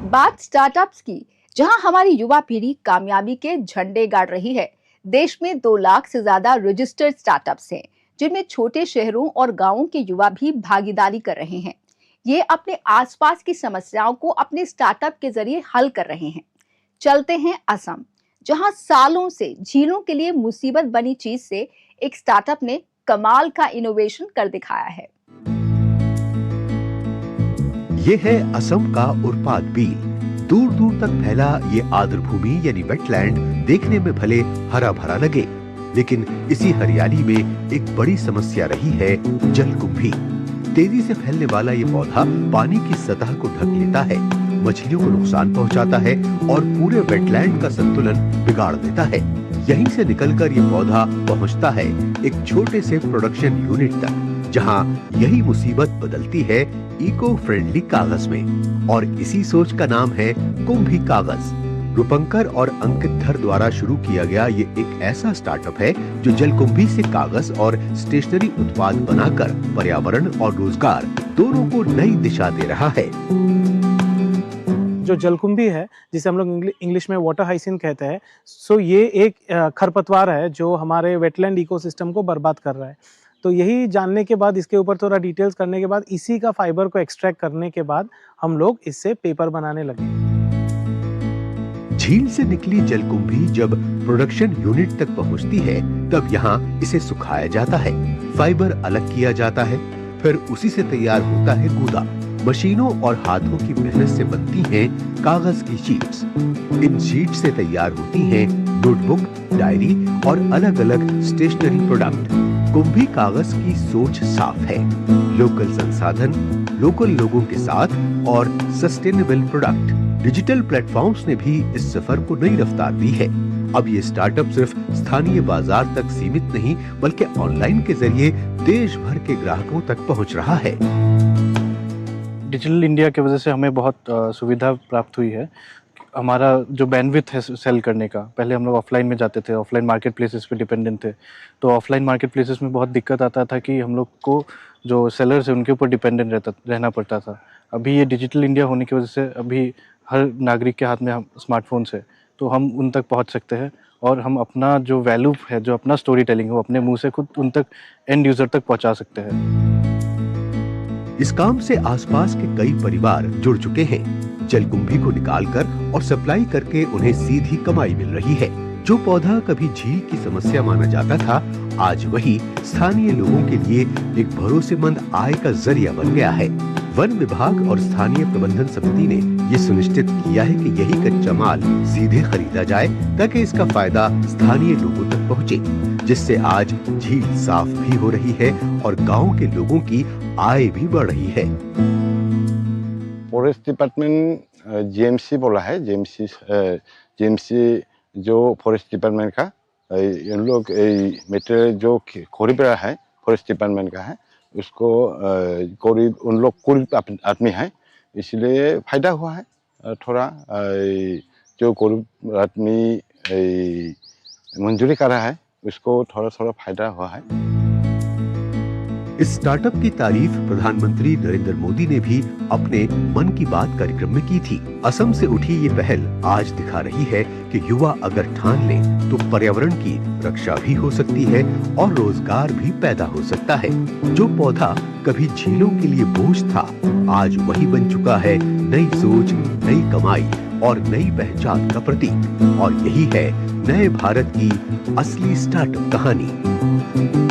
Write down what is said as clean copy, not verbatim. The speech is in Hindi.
बात स्टार्टअप्स की, जहां हमारी युवा पीढ़ी कामयाबी के झंडे गाड़ रही है। देश में 2 लाख से ज्यादा रजिस्टर्ड स्टार्टअप्स हैं, जिनमें छोटे शहरों और गांवों के युवा भी भागीदारी कर रहे हैं। ये अपने आसपास की समस्याओं को अपने स्टार्टअप के जरिए हल कर रहे हैं। चलते हैं असम, जहां सालों से झीलों के लिए मुसीबत बनी चीज से एक स्टार्टअप ने कमाल का इनोवेशन कर दिखाया है। ये है असम का उरपाद बील। दूर दूर तक फैला ये आर्द्र भूमि यानी वेटलैंड देखने में भले हरा भरा लगे, लेकिन इसी हरियाली में एक बड़ी समस्या रही है जलकुंभी। तेजी से फैलने वाला ये पौधा पानी की सतह को ढक लेता है, मछलियों को नुकसान पहुंचाता है और पूरे वेटलैंड का संतुलन बिगाड़ देता है। यहीं से निकलकर ये पौधा पहुंचता है एक छोटे से प्रोडक्शन यूनिट तक, जहां यही मुसीबत बदलती है इको फ्रेंडली कागज में। और इसी सोच का नाम है कुंभी कागज। रूपंकर और अंकित धर द्वारा शुरू किया गया ये एक ऐसा स्टार्टअप है जो जलकुंभी से कागज और स्टेशनरी उत्पाद बनाकर पर्यावरण और रोजगार दोनों को नई दिशा दे रहा है। जो जलकुंभी है, जिसे हम लोग इंग्लिश में वाटर हाइसिंथ कहते हैं, सो ये एक खरपतवार है जो हमारे वेटलैंड इकोसिस्टम को बर्बाद कर रहा है। तो यही जानने के बाद, इसके ऊपर थोड़ा डिटेल्स करने के बाद, इसी का फाइबर को एक्सट्रैक्ट करने के बाद हम लोग इससे पेपर बनाने लगे। झील से निकली जलकुंभी जब प्रोडक्शन यूनिट तक पहुंचती है, तब यहाँ इसे सुखाया जाता है, फाइबर अलग किया जाता है, फिर उसी से तैयार होता है गूदा। मशीनों और हाथों की मेहनत से बनती हैं कागज की शीट्स। इन शीट से तैयार होती हैं नोटबुक, डायरी और अलग अलग स्टेशनरी प्रोडक्ट। कुंभी कागज की सोच साफ है, लोकल संसाधन, लोकल लोगों के साथ और सस्टेनेबल प्रोडक्ट। डिजिटल प्लेटफॉर्म्स ने भी इस सफर को नई रफ्तार दी है। अब ये स्टार्टअप सिर्फ स्थानीय बाजार तक सीमित नहीं, बल्कि ऑनलाइन के जरिए देश भर के ग्राहकों तक पहुंच रहा है। डिजिटल इंडिया की वजह से हमें बहुत सुविधा प्राप्त हुई है। हमारा जो बैंडविड्थ है सेल करने का, पहले हम लोग ऑफलाइन में जाते थे, ऑफलाइन मार्केट प्लेसेस पे डिपेंडेंट थे। तो ऑफलाइन मार्केट प्लेसेस में बहुत दिक्कत आता था कि हम लोग को जो सेलर्स है उनके ऊपर डिपेंडेंट रहना पड़ता था। अभी ये डिजिटल इंडिया होने की वजह से अभी हर नागरिक के हाथ में हम स्मार्टफोन्स है, तो हम उन तक पहुंच सकते हैं और हम अपना जो वैल्यू है, जो अपना स्टोरी टेलिंग है, वो अपने मुंह से खुद उन तक एंड यूजर तक पहुंचा सकते हैं। इस काम से आसपास के कई परिवार जुड़ चुके हैं। जलकुंभी को निकालकर और सप्लाई करके उन्हें सीधी कमाई मिल रही है। जो पौधा कभी झील की समस्या माना जाता था, आज वही स्थानीय लोगों के लिए एक भरोसेमंद आय का जरिया बन गया है। वन विभाग और स्थानीय प्रबंधन समिति ने ये सुनिश्चित किया है कि यही कच्चा माल सीधे खरीदा जाए, ताकि इसका फायदा स्थानीय लोगों तक पहुँचे, जिससे आज झील साफ भी हो रही है और गाँव के लोगों की आय भी बढ़ रही है। फॉरेस्ट डिपार्टमेंट जीएमसी बोला है, जीएमसी जो फॉरेस्ट डिपार्टमेंट का इन लोग मटेरियल जो खरीद रहा है फॉरेस्ट डिपार्टमेंट का है, उसको करीब उन लोग करीब आदमी है, इसलिए फायदा हुआ है थोड़ा। जो करीब आदमी मंजूरी कर रहा है, उसको थोड़ा थोड़ा फायदा हुआ है। इस स्टार्टअप की तारीफ प्रधानमंत्री नरेंद्र मोदी ने भी अपने मन की बात कार्यक्रम में की थी। असम से उठी ये पहल आज दिखा रही है कि युवा अगर ठान ले तो पर्यावरण की रक्षा भी हो सकती है और रोजगार भी पैदा हो सकता है। जो पौधा कभी झीलों के लिए बोझ था, आज वही बन चुका है नई सोच, नई कमाई और नई पहचान का प्रतीक। और यही है नए भारत की असली स्टार्टअप कहानी।